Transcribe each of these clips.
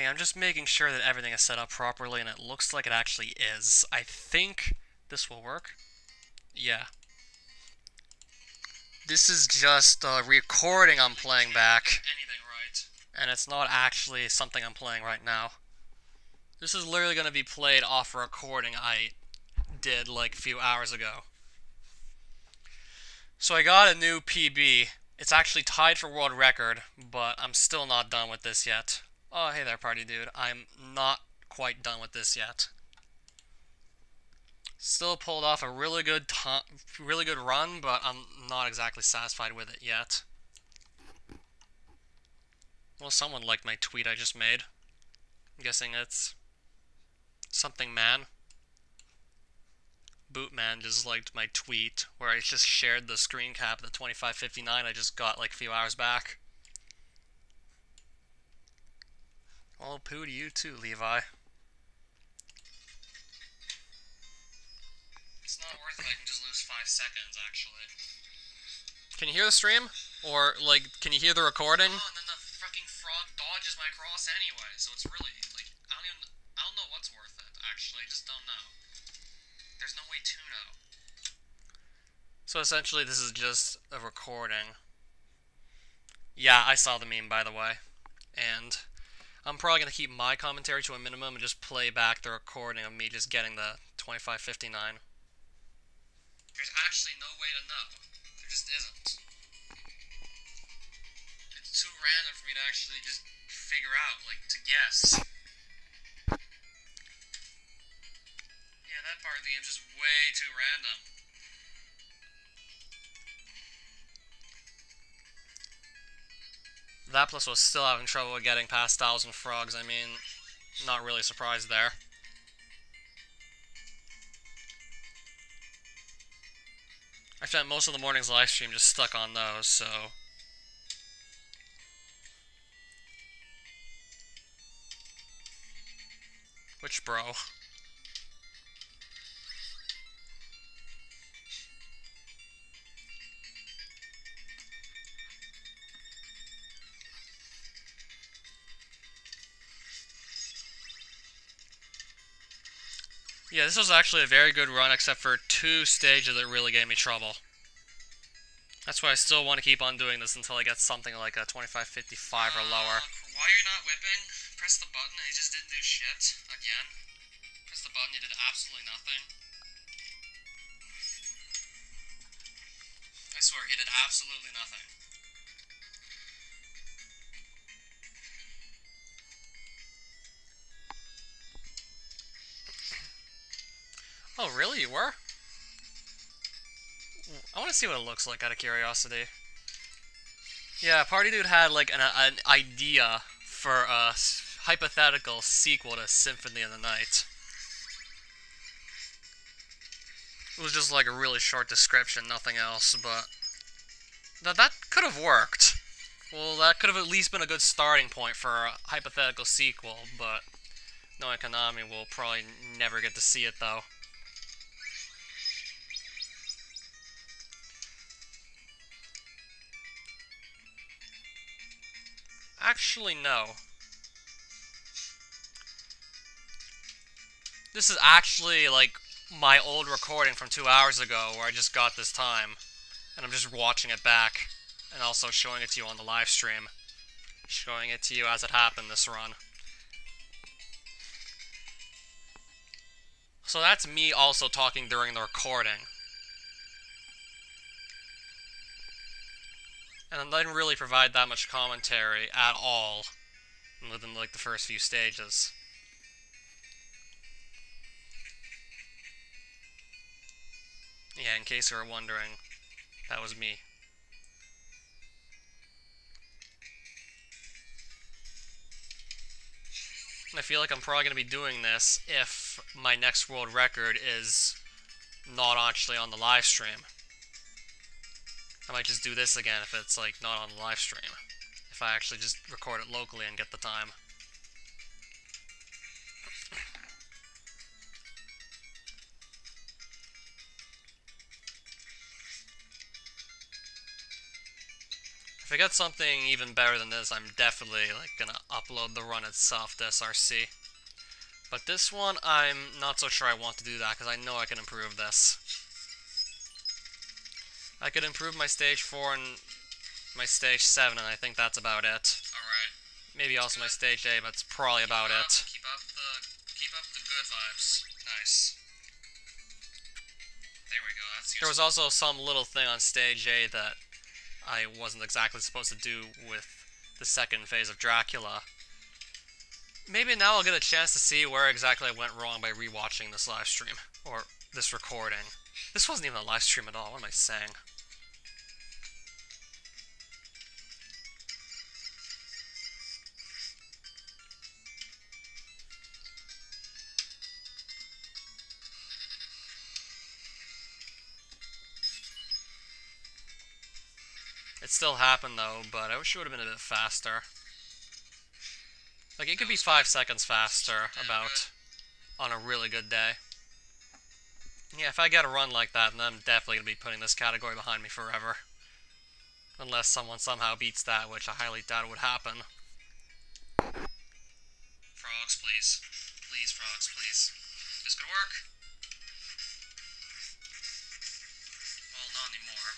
Okay, I'm just making sure that everything is set up properly, and it looks like it actually is. I think this will work. Yeah. This is just a recording I'm playing back. Anything right. And it's not actually something I'm playing right now. This is literally going to be played off a recording I did like a few hours ago. So I got a new PB. It's actually tied for world record, but I'm still not done with this yet. Oh, hey there, party dude. I'm not quite done with this yet. Still pulled off a really good run, but I'm not exactly satisfied with it yet. Well, someone liked my tweet I just made. I'm guessing it's something man. Bootman just liked my tweet where I just shared the screen cap of the 2559 I just got like a few hours back. Well, poo to you too, Levi. It's not worth it, I can just lose 5 seconds, actually. Can you hear the stream? Or, like, can you hear the recording? Oh, and then the fucking frog dodges my cross anyway, so it's really, like, I don't know what's worth it, actually, I just don't know. There's no way to know. So essentially this is just a recording. Yeah, I saw the meme, by the way. And I'm probably going to keep my commentary to a minimum and just play back the recording of me just getting the 2559. There's actually no way to know. There just isn't. It's too random for me to actually just figure out, like, to guess. Yeah, that part of the game's just way too random. That plus was still having trouble with getting past 1,000 frogs. I mean, not really surprised there. I spent most of the morning's live stream just stuck on those, so... Which bro? Yeah, this was actually a very good run, except for 2 stages that really gave me trouble. That's why I still want to keep on doing this until I get something like a 2555 or lower. Why are you not whipping? Press the button and you just didn't do shit. Again. Press the button, you did absolutely nothing. I swear, he did absolutely nothing. Oh, really? You were? I want to see what it looks like out of curiosity. Yeah, Party Dude had like an idea for a hypothetical sequel to Symphony of the Night. It was just like a really short description, nothing else, but that could have worked. Well, that could have at least been a good starting point for a hypothetical sequel, but knowing Konami, we'll probably never get to see it though. Actually, no. This is actually, like, my old recording from 2 hours ago where I just got this time. And I'm just watching it back. And also showing it to you on the live stream. Showing it to you as it happened this run. So that's me also talking during the recording. And I didn't really provide that much commentary at all within like the first few stages. Yeah, in case you were wondering, that was me. And I feel like I'm probably going to be doing this if my next world record is not actually on the live stream. I might just do this again if it's like not on the live stream. If I actually just record it locally and get the time. If I get something even better than this, I'm definitely like gonna upload the run itself to SRC. But this one, I'm not so sure I want to do that, because I know I can improve this. I could improve my stage 4 and my stage 7, and I think that's about it. Alright. Maybe also my stage 8, but it's probably about it. Keep up the good vibes. Nice. There we go, that's useful. There was also some little thing on stage 8 that I wasn't exactly supposed to do with the second phase of Dracula. Maybe now I'll get a chance to see where exactly I went wrong by rewatching this live stream, or this recording. This wasn't even a live stream at all, what am I saying? It still happened though, but I wish it would have been a bit faster. Like, it could be 5 seconds faster, about, on a really good day. Yeah, if I get a run like that, then I'm definitely going to be putting this category behind me forever. Unless someone somehow beats that, which I highly doubt would happen. Frogs, please. Please, frogs, please. This could work. Well, not anymore.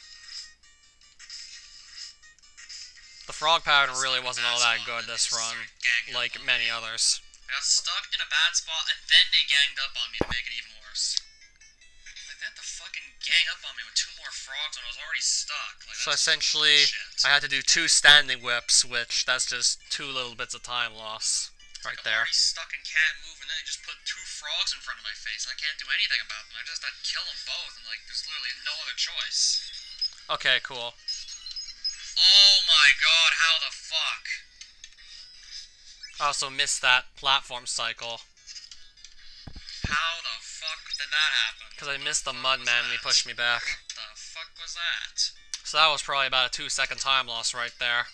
The frog pattern really wasn't all that good this run, like many others. I got stuck in a bad spot, and then they ganged up on me to make it even worse. Like, they had to fucking gang up on me with 2 more frogs when I was already stuck. Like, so essentially, I had to do 2 standing whips, which, that's just 2 little bits of time loss. Right there. I'm already stuck and can't move, and then they just put 2 frogs in front of my face, and I can't do anything about them. I just had to kill them both, and like, there's literally no other choice. Okay, cool. Oh my god, how the fuck? I also missed that platform cycle. How the fuck did that happen? Because I missed the mud man and he pushed me back. What the fuck was that? So that was probably about a 2-second time loss right there.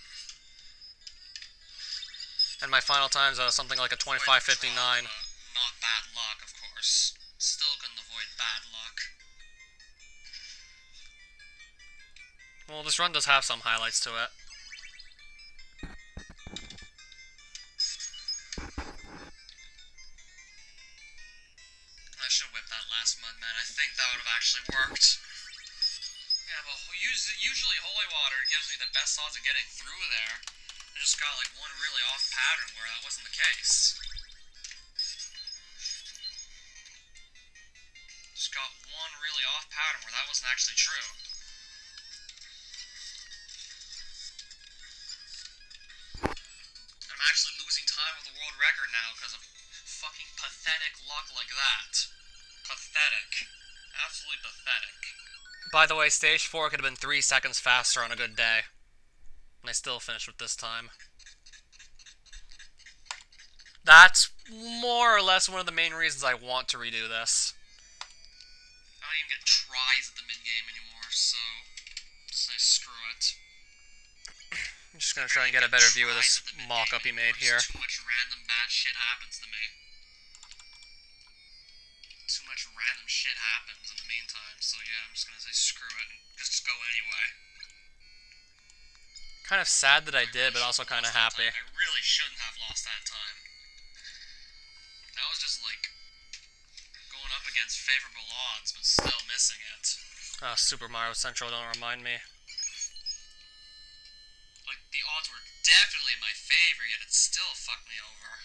And my final time's something like a 25:59. Not bad luck, of course. Still couldn't avoid bad luck. Well, this run does have some highlights to it. I should whip that last mud man. I think that would have actually worked. Yeah, but usually holy water gives me the best odds of getting through there. I just got like one really off pattern where that wasn't the case. Just got one really off pattern where that wasn't actually true. I'm actually losing time with the world record now because of fucking pathetic luck like that. Pathetic. Absolutely pathetic. By the way, stage 4 could have been 3 seconds faster on a good day. And I still finished with this time. That's more or less one of the main reasons I want to redo this. I don't even get tries at the mid-game anymore, so just say screw it. I'm just gonna try and get a better view of this mock-up he made here. Too much random bad shit happens to me. Too much random shit happens in the meantime, so yeah, I'm just gonna say screw it and just go anyway. Kind of sad that I did, but also kind of happy. I really shouldn't have lost that time. That was just like going up against favorable odds, but still missing it. Super Mario Central, don't remind me. Like, the odds were definitely in my favor, yet it still fucked me over.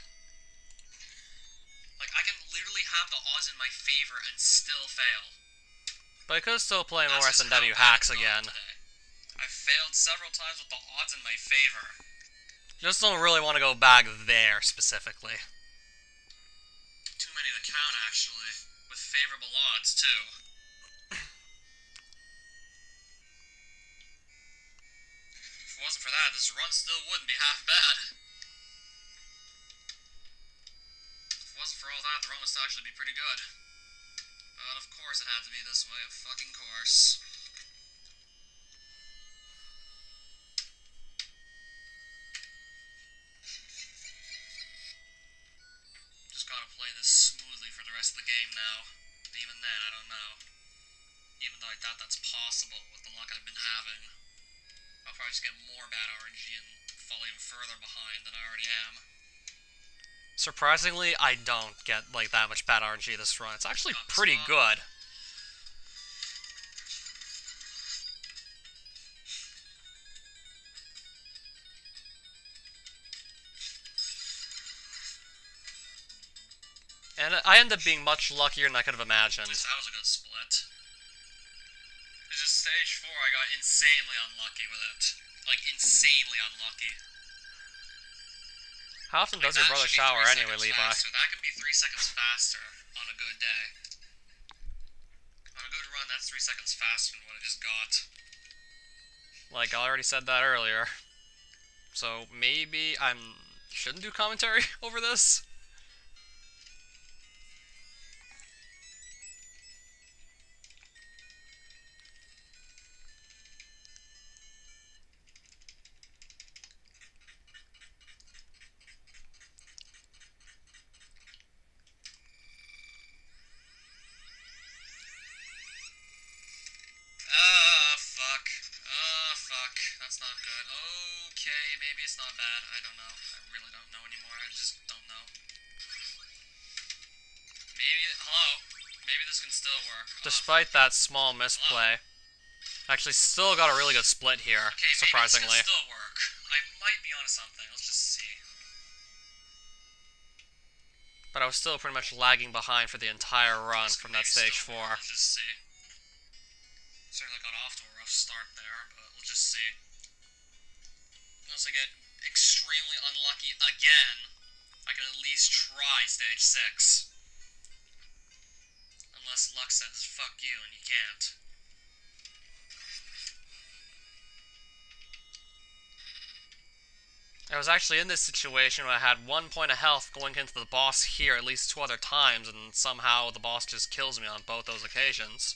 Like, I can literally have the odds in my favor and still fail. But I could still play more SNW hacks again. I've failed several times with the odds in my favor. Just don't really want to go back there, specifically. Too many to count, actually. With favorable odds, too. If it wasn't for that, this run still wouldn't be half bad. If it wasn't for all that, the run would still actually be pretty good. But of course it had to be this way, of fucking course. Just gotta play this smoothly for the rest of the game now. And even then, I don't know. Even though I doubt that's possible with the luck I've been having. I'll probably probably just get more bad RNG and fall even further behind than I already am. Surprisingly, I don't get, like, that much bad RNG this run. It's actually pretty good. And I end up being much luckier than I could have imagined. That was a good split. It's just stage 4, I got insanely unlucky with it. Like, insanely unlucky. How often does your brother shower anyway, Levi? Faster. That can be 3 seconds faster on a good day. On a good run, that's 3 seconds faster than what I just got. Like, I already said that earlier. So, maybe I shouldn't do commentary over this? That's not good. Okay, maybe it's not bad. I don't know. I really don't know anymore. I just don't know. Maybe... Hello? Maybe this can still work. Despite that small misplay. Actually, still got a really good split here, okay, surprisingly. Maybe this can still work. I might be onto something. Let's just see. But I was still pretty much lagging behind for the entire run from that stage 4. Let's just see. Certainly got off to a rough start there, but we'll just see. Unless I get extremely unlucky again, I can at least try stage 6. Unless luck says, fuck you, and you can't. I was actually in this situation where I had 1 point of health going into the boss here at least 2 other times, and somehow the boss just kills me on both those occasions.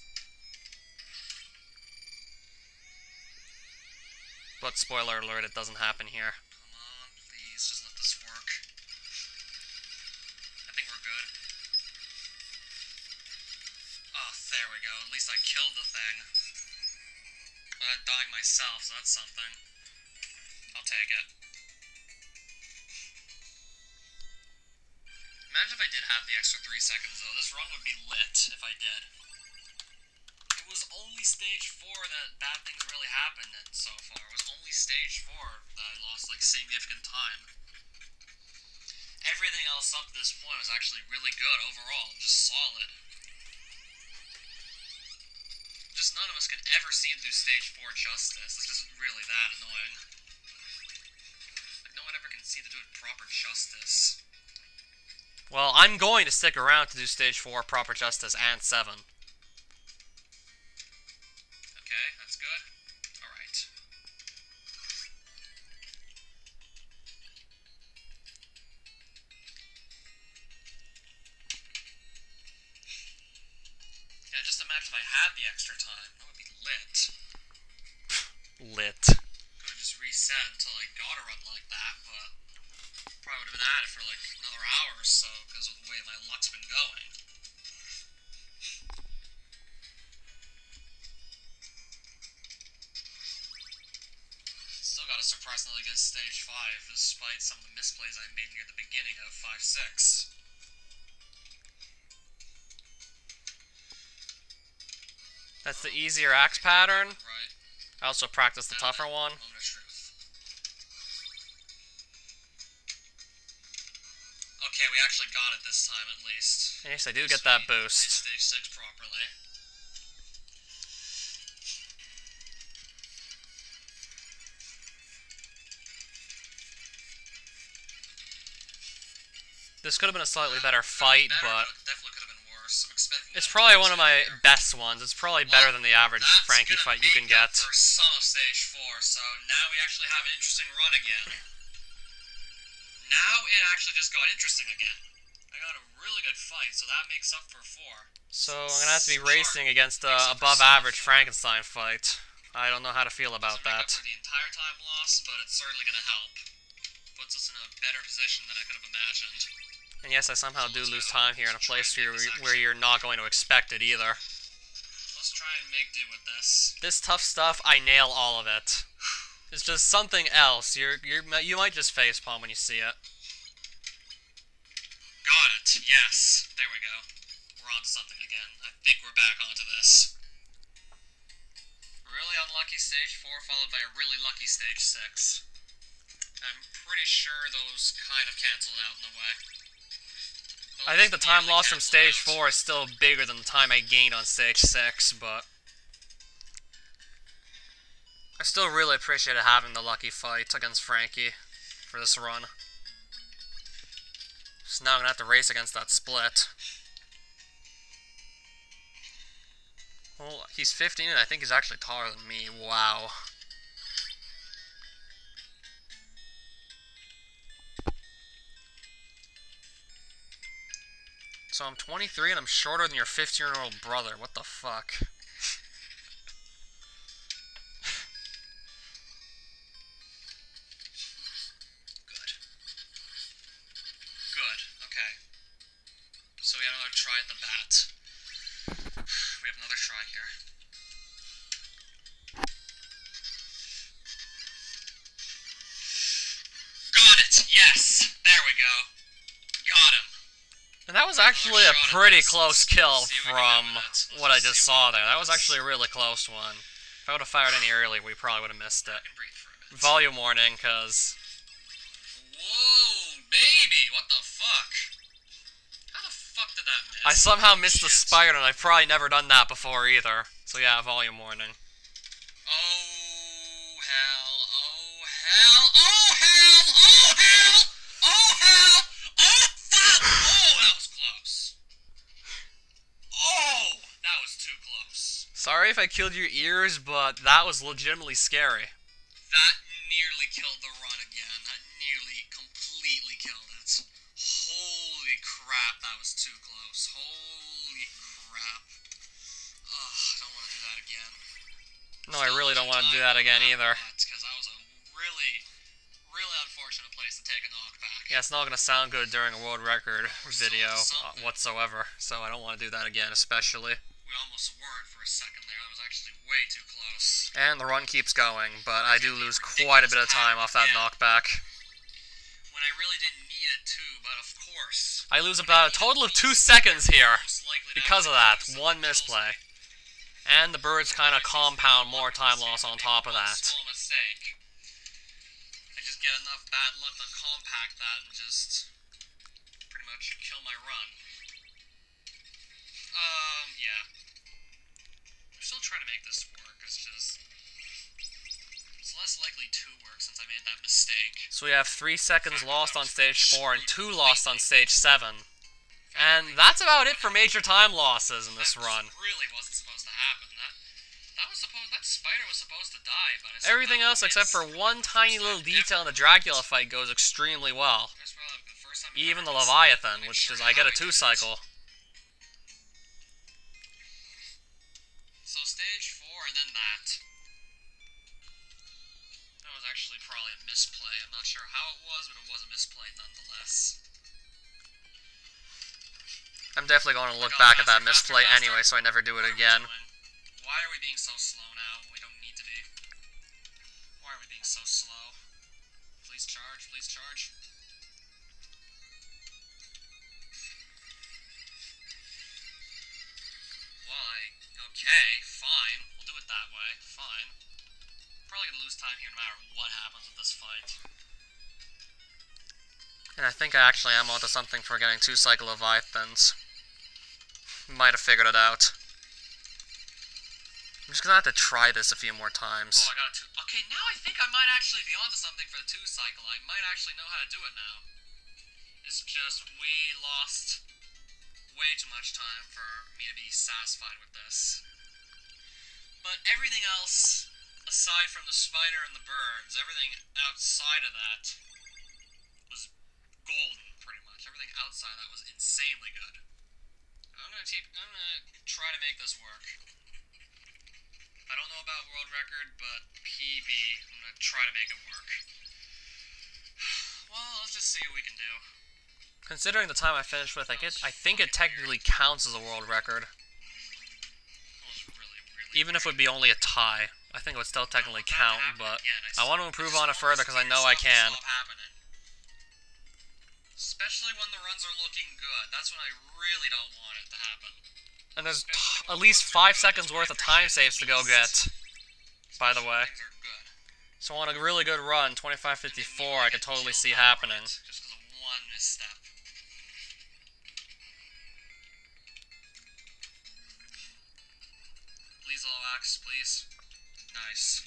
But spoiler alert, it doesn't happen here. Come on, please, just let this work. I think we're good. Oh, there we go. At least I killed the thing. Without dying myself, so that's something. I'll take it. Imagine if I did have the extra 3 seconds, though. This run would be lit if I did. It was only stage 4 that bad things really happened in so far. It was only stage 4 that I lost, like, significant time. Everything else up to this point was actually really good overall, just solid. Just none of us can ever seem to do stage 4 justice. It's just really that annoying. Like, no one ever can seem to do it proper justice. Well, I'm going to stick around to do stage 4 proper justice and 7. Okay, that's good. Alright. Yeah, just imagine if I had the extra time. That would be lit. Lit. Could have just reset until I got a run like that, but probably would have been at it for like another hour or so because of the way my luck's been going. Still got a surprisingly good stage 5, despite some of the misplays I made near the beginning of 5-6. That's the easier axe pattern. Right. I also practiced the tougher one. Moment of truth. Okay, we actually got it this time at least. Yes, I do get that Did boost. stage 6 properly. This could have been a slightly better fight, but definitely could have been worse. I'm expecting it's probably one of my best ones. It's probably better than the average Frankie fight you can get. For some of stage 4, so now we actually have an interesting run again. Now it actually just got interesting again. I got a really good fight, so that makes up for 4. So I'm gonna have to be racing against a above average Frankenstein fight. I don't know how to feel about that. For the entire time lost, but it's certainly gonna help. Puts us in a better position than I could have imagined. And yes, I somehow do lose time here in a place where you're not going to expect it either. Let's try and make do with this. This tough stuff, I nail all of it. It's just something else. You might just facepalm when you see it. Got it. Yes. There we go. We're on to something again. I think we're back onto this. Really unlucky stage 4 followed by a really lucky stage 6. I'm pretty sure those kind of canceled out in a way. I think the time lost from stage 4 is still bigger than the time I gained on stage 6, but I still really appreciated having the lucky fight against Frankie for this run. So now I'm gonna have to race against that split. Well, he's 15 and I think he's actually taller than me. Wow. So I'm 23 and I'm shorter than your 15-year-old brother. What the fuck? Good. Okay. So we have another try at the bat. We have another try here. Got it! Yes! There we go. Got him. And that was actually a pretty close kill from what I just saw there. That was actually a really close one. If I would have fired any earlier, we probably would have missed it. Volume warning, because... Whoa, baby! What the fuck? How the fuck did that miss? I somehow missed the spider, and I've probably never done that before either. So yeah, volume warning. Oh, hell. Oh, hell. Oh, hell. Oh, hell. Oh, hell. Oh, fuck! Oh, that was close. Oh, that was too close. Sorry if I killed your ears, but that was legitimately scary. That nearly killed the run again. That nearly completely killed it. Holy crap, that was too close. Holy crap. Ugh, I don't want to do that again. No, I really don't want to do that again either. Because that was a really, really unfortunate place to take a knockback. Yeah, it's not going to sound good during a world record video whatsoever, so I don't want to do that again, especially. We almost weren't for a second there. That was actually way too close. And the run keeps going, but I do lose quite a bit of time off that knockback. When I really didn't need it to, but of course. I lose about a total of 2 seconds here because of that one misplay. And the birds kind of compound more time loss on top of that. Small mistake. I just get enough bad luck to compact that and just pretty much kill my run. Yeah. I'm still trying to make this work. It's less likely to work since I made that mistake. So we have 3 seconds lost on stage 4 and 2 lost on stage 7. And that's about it for major time losses in this run. That really wasn't supposed to happen. That spider was supposed to die, but everything else except for one tiny little detail in the Dracula fight goes extremely well. Even the Leviathan, which is I get a 2-cycle. So stage 4 and then that. That was actually probably a misplay. I'm not sure how it was, but it was a misplay nonetheless. I'm definitely going to look back at that misplay anyway, so I never do it again. Why are we being so slow now when we don't need to be? Why are we being so slow? Please charge, please charge. Okay, fine. We'll do it that way. Fine. Probably gonna lose time here no matter what happens with this fight. And I think I actually am onto something for getting 2-cycle Leviathans. Might have figured it out. I'm just gonna have to try this a few more times. Oh, I got a 2. Okay, now I think I might actually be onto something for the 2-cycle. I might actually know how to do it now. It's just we lost way too much time for me to be satisfied with this. But everything else, aside from the spider and the birds, everything outside of that was golden, pretty much. Everything outside of that was insanely good. I'm gonna try to make this work. I don't know about world record, but PB, I'm gonna try to make it work. Well, let's just see what we can do. Considering the time I finished with, I think it technically counts as a world record. That was really, really even if it would be only a tie. I think it would still technically count, but I want to improve on it further because I know I can. Especially when the runs are looking good. That's when I really don't want it to happen. And there's at least 5 seconds worth of time saves to go get, by the way. So on a really good run, 25:54, I could totally see happening. Just because of one misstep. Please, low axe, please. Nice.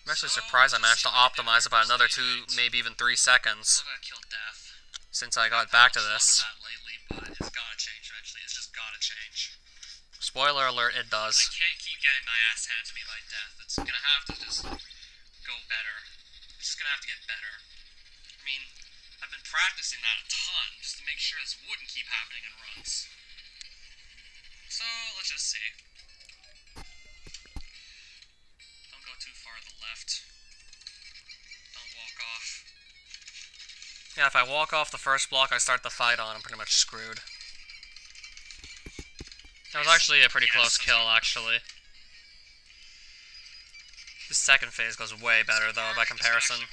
I'm actually surprised I managed to optimize about another 2, maybe even 3 seconds. I'm gonna kill death. Since I got back to this. That lately, but it's gotta change eventually. It's just gotta change. Spoiler alert, it does. I can't keep getting my ass handed to me by death. It's gonna have to just go better. It's just gonna have to get better. I mean, I've been practicing that a ton just to make sure this wouldn't keep happening in runs. So, let's just see. Don't go too far to the left. Don't walk off. Yeah, if I walk off the first block I start the fight on, I'm pretty much screwed. That was actually a pretty close kill, actually. The second phase goes way better, though, by comparison.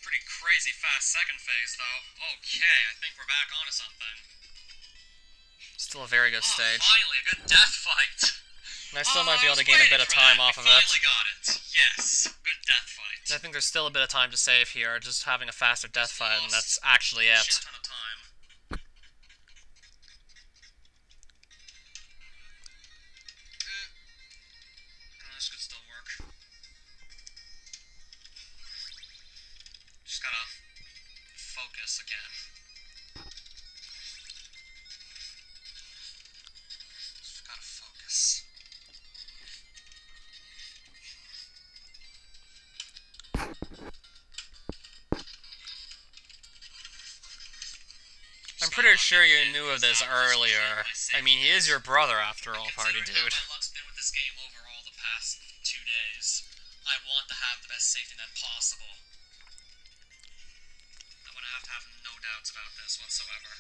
Pretty crazy fast second phase, though. Okay, I think we're back onto something. Still a very good stage. Finally, a good death fight! And I still might be able to gain a bit of time off of it. Finally got it. Yes, good death fight. I think there's still a bit of time to save here, just having a faster death fight, and that's actually it. Shit ton of time. This could still work. Just gotta focus again. Just gotta focus. I'm pretty sure you knew of this earlier. I mean, he is your brother after all, party dude. My luck's been with this game overall the past 2 days. I want to have the best safety net possible. I'm gonna have to have no doubts about this whatsoever.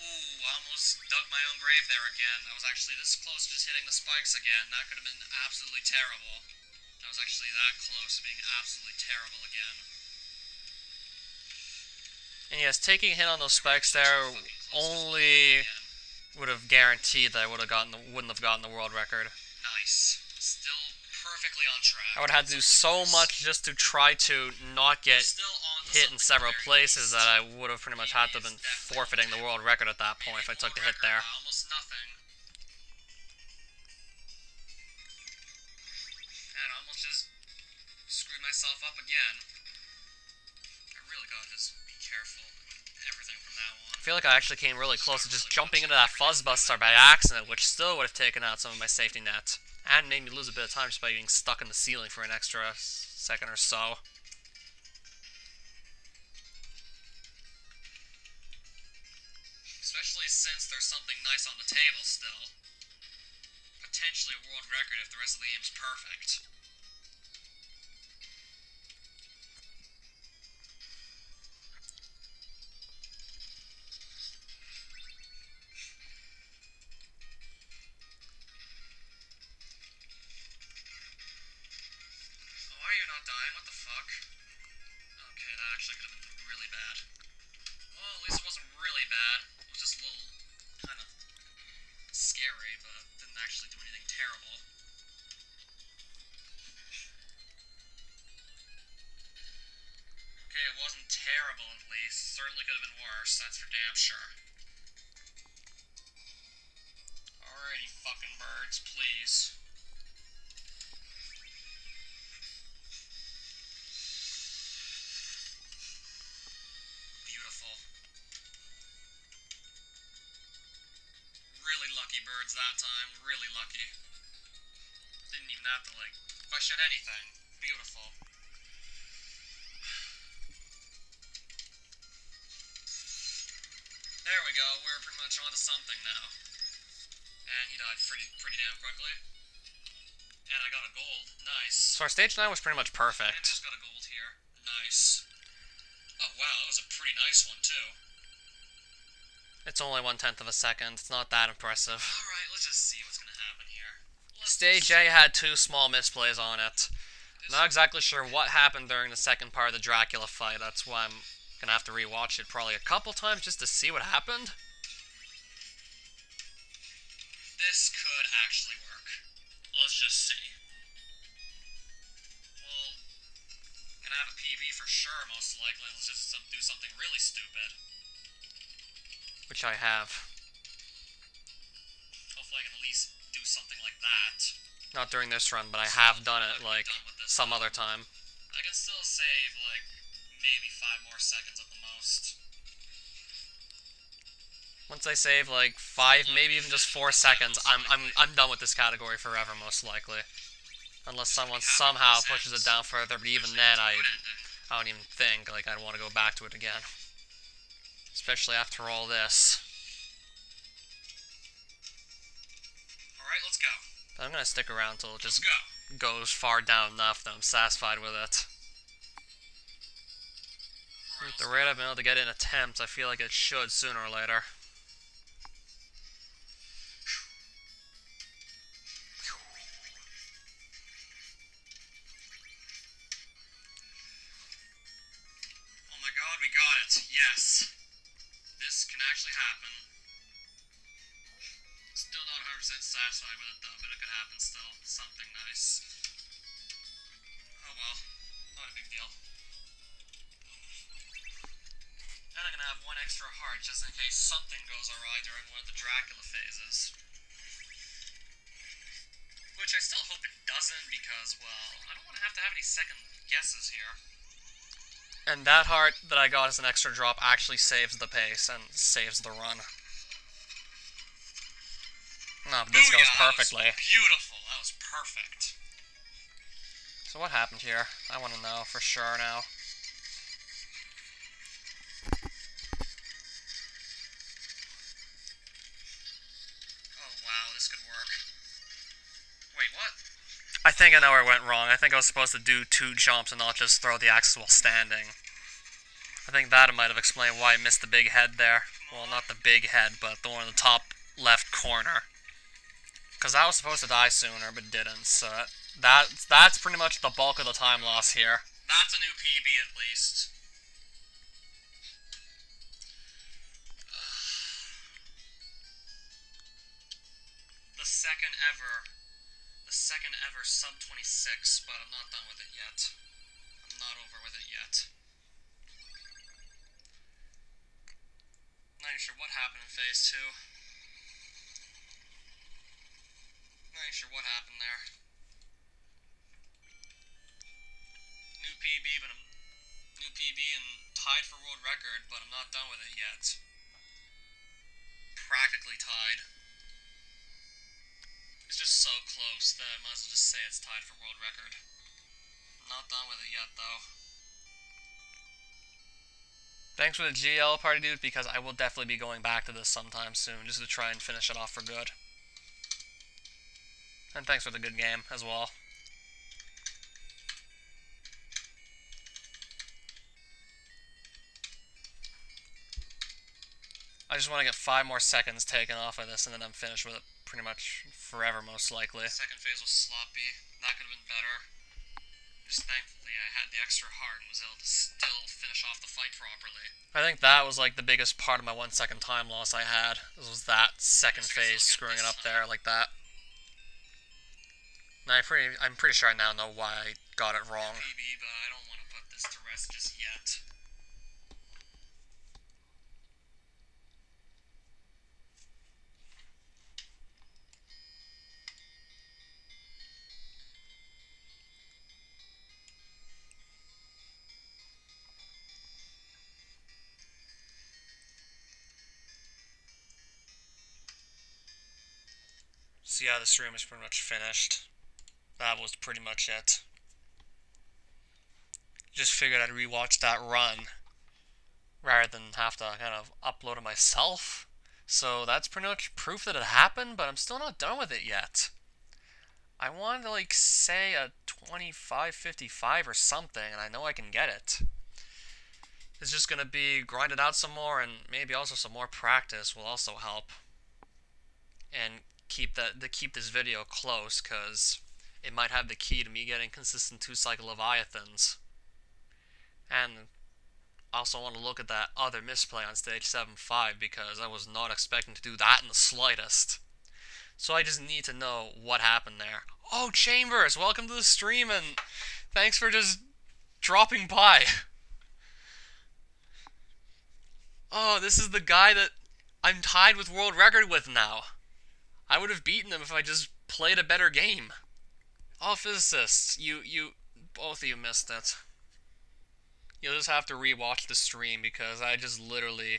Ooh, I almost dug my own grave there again. I was actually this close to just hitting the spikes again. That could have been absolutely terrible. I was actually that close to being absolutely terrible again. And yes, taking a hit on those spikes there only would have guaranteed that I wouldn't have gotten the world record. Nice. Still perfectly on track. I would have had to do so much just to try to not get hit in several places that I would have pretty much had to have been forfeiting the world record at that point if I took the hit there. Almost nothing. And I almost just screwed myself up again. I really gotta just be careful with everything from now on. I feel like I actually came really close to just jumping into that fuzzbuster by accident, which still would have taken out some of my safety net. And made me lose a bit of time just by getting stuck in the ceiling for an extra second or so. Especially since there's something nice on the table still. Potentially a world record if the rest of the game's perfect. Why are you not dying? What the fuck? Okay, that actually could have been really bad. Well, at least it wasn't really bad. It was just a little kind of scary, but didn't actually do anything terrible. Okay, it wasn't terrible at least. Certainly could have been worse, that's for damn sure. Alrighty, fucking birds, please. Beautiful. Really lucky birds that time. Really lucky. Didn't even have to, like, question anything. Beautiful. There we go. We're pretty much onto something now. And he died pretty damn quickly. And I got a gold. Nice. So our stage 9 was pretty much And perfect. just got a gold here. Nice. Oh wow, that was a pretty nice one too. It's only 1/10 of a second. It's not that impressive. Alright, let's just see what's gonna happen here. Stage A had 2 small misplays on it. Not exactly sure what happened during the second part of the Dracula fight. That's why I'm gonna have to rewatch it probably a couple times just to see what happened. This could actually work. Let's just see. Well, I'm gonna have a PB for sure, most likely. Let's just do something really stupid. Which I have. Hopefully I can at least do something like that. Not during this run, but I have done it, like, some other time. I can still save, like, maybe 5 more seconds at the most. Once I save, like, 5, maybe even just 4 seconds, I'm done with this category forever, most likely. Unless someone somehow pushes it down further, but even then, I don't even think, like, I'd want to go back to it again. Especially after all this. Alright, let's go. I'm gonna stick around till it just goes far down enough that I'm satisfied with it. At the rate I've been able to get in attempts, I feel like it should sooner or later. Oh my god, we got it. Yes. This can actually happen. Still not 100% satisfied with it though, but it could happen still. Something nice. Oh well. Not a big deal. And I'm gonna have 1 extra heart just in case something goes awry during one of the Dracula phases. Which I still hope it doesn't because, well, I don't want to have any second guesses here. And that heart that I got as an extra drop actually saves the pace and saves the run. No, but this goes perfectly. That was beautiful. That was perfect. So what happened here? I want to know for sure now. Oh wow, this could work. Wait, what? I think I know where it went wrong. I think I was supposed to do 2 jumps and not just throw the axes while standing. I think that might have explained why I missed the big head there. Well, not the big head, but the one in the top left corner. Because I was supposed to die sooner, but didn't, so that's pretty much the bulk of the time loss here. That's a new PB at least. The second ever SUB-26, but I'm not done with it yet. I'm not over with it yet. Not even sure what happened in phase 2. Not even sure what happened there. New PB and tied for world record, but I'm not done with it yet. Practically tied. It's just so close that I might as well just say it's tied for world record. I'm not done with it yet, though. Thanks for the GL party, dude, because I will definitely be going back to this sometime soon, just to try and finish it off for good. And thanks for the good game, as well. I just want to get 5 more seconds taken off of this, and then I'm finished with it pretty much forever, most likely. The second phase was sloppy. That could have been better. Just thankfully I had the extra heart and was able to still finish off the fight properly. I think that was like the biggest part of my 1 second time loss I had. Was that second phase screwing it up there like that. And I'm pretty sure I now know why I got it wrong. PB, but I don't want to put this to rest just yet. So yeah, this room is pretty much finished. That was pretty much it. Just figured I'd rewatch that run rather than have to kind of upload it myself. So that's pretty much proof that it happened, but I'm still not done with it yet. I wanted to like say a 25-55 or something, and I know I can get it. is just gonna be grinded out some more, and maybe also some more practice will also help. And keep this video close, cause it might have the key to me getting consistent 2-cycle Leviathans. And I also want to look at that other misplay on stage 7-5, because I was not expecting to do that in the slightest. So I just need to know what happened there. Oh, Chambers, welcome to the stream, and thanks for just dropping by. Oh, this is the guy that I'm tied with world record with now. I would have beaten him if I just played a better game. Oh, physicists, both of you missed it. You'll just have to rewatch the stream, because I just literally...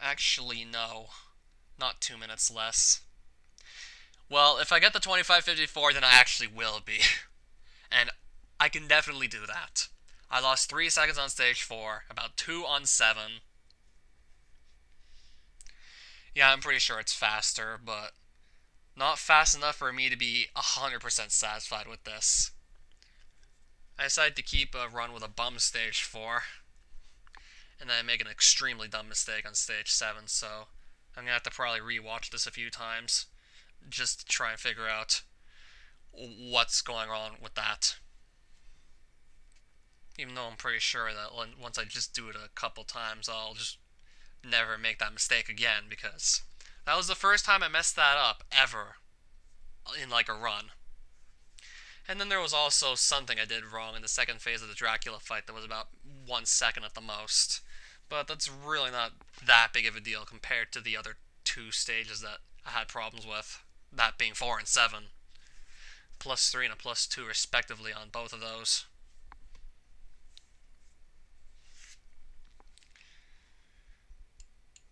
Actually, no. Not 2 minutes less. Well, if I get the 25-54, then I actually will be. And I can definitely do that. I lost 3 seconds on stage 4, about 2 on 7. Yeah, I'm pretty sure it's faster, but not fast enough for me to be 100% satisfied with this. I decided to keep a run with a bum stage 4, and then I make an extremely dumb mistake on stage 7, so I'm going to have to probably rewatch this a few times, just to try and figure out what's going on with that. Even though I'm pretty sure that once I just do it a couple times, I'll just never make that mistake again, because that was the first time I messed that up, ever, in like a run. And then there was also something I did wrong in the second phase of the Dracula fight that was about 1 second at the most. But that's really not that big of a deal compared to the other 2 stages that I had problems with, that being 4 and 7. +3 and a +2 respectively on both of those.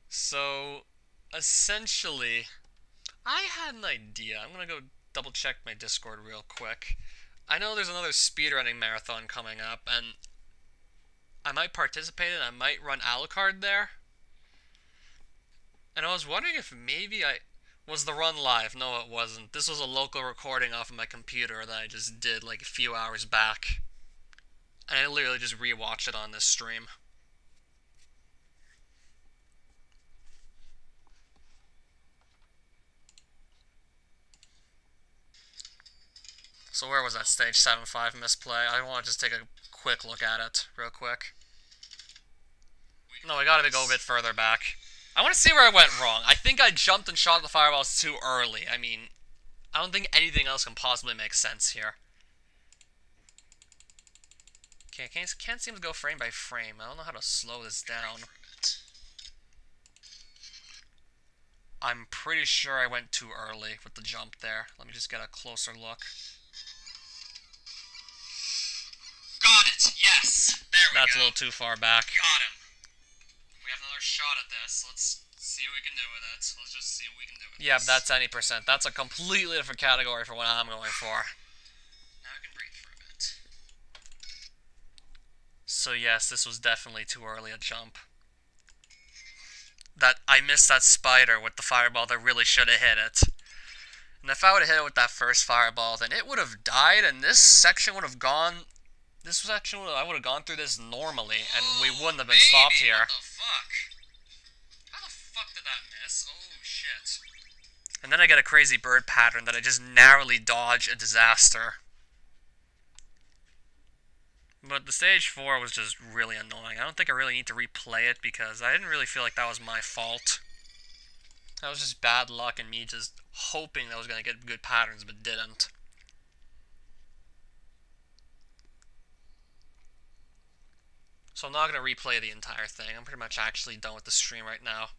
So, essentially, I had an idea. I'm gonna go double check my Discord real quick. I know there's another speedrunning marathon coming up, and I might participate in it. I might run Alucard there. And I was wondering if maybe was the run live? No, it wasn't. This was a local recording off of my computer that I just did like a few hours back. And I literally just rewatched it on this stream. So where was that stage 7-5 misplay? I want to just take a quick look at it, real quick. No, I gotta go a bit further back. I want to see where I went wrong. I think I jumped and shot the fireballs too early. I mean, I don't think anything else can possibly make sense here. Okay, can't seem to go frame by frame. I don't know how to slow this down. I'm pretty sure I went too early with the jump there. Let me just get a closer look. Got it! Yes! There we go. That's a little too far back. Got him. We have another shot at this. Let's see what we can do with it. Let's just see what we can do with Yeah, this. that's any percent. That's a completely different category for what I'm going for. Now I can breathe for a bit. So yes, this was definitely too early a jump. That I missed that spider with the fireball that really should have hit it. And if I would have hit it with that first fireball, then it would have died, and this section would have gone... I would have gone through this normally, and we wouldn't have been stopped here. What the fuck? How the fuck did that miss? Oh, shit. And then I get a crazy bird pattern that I just narrowly dodge a disaster. But the stage 4 was just really annoying. I don't think I really need to replay it because I didn't really feel like that was my fault. That was just bad luck and me just hoping that I was going to get good patterns, but didn't. So I'm not going to replay the entire thing. I'm pretty much actually done with the stream right now.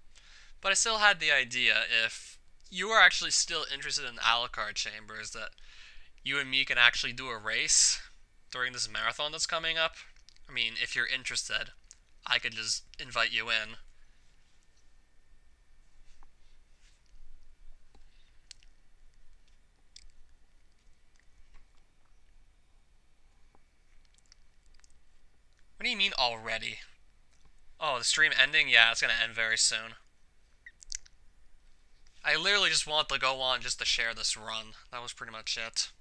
But I still had the idea, if you are actually still interested in Alucard Chambers, that you and me can actually do a race during this marathon that's coming up. I mean, if you're interested, I could just invite you in. What do you mean already? Oh, the stream ending? Yeah, it's gonna end very soon. I literally just want to go on just to share this run. That was pretty much it.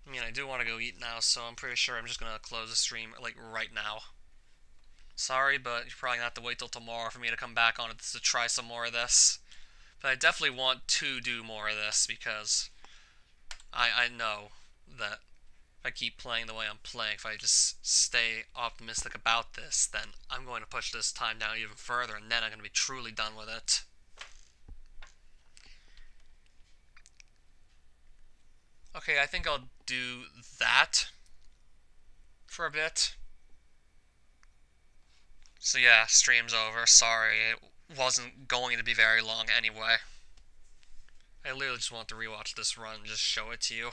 I mean, I do want to go eat now, so I'm pretty sure I'm just gonna close the stream, like, right now. Sorry, but you're probably gonna have to wait till tomorrow for me to come back on it to try some more of this. But I definitely want to do more of this, because I know that if I keep playing the way I'm playing, if I just stay optimistic about this, then I'm going to push this time down even further, and then I'm going to be truly done with it. Okay, I think I'll do that for a bit. So yeah, stream's over. Sorry, it wasn't going to be very long anyway. I literally just want to rewatch this run and just show it to you.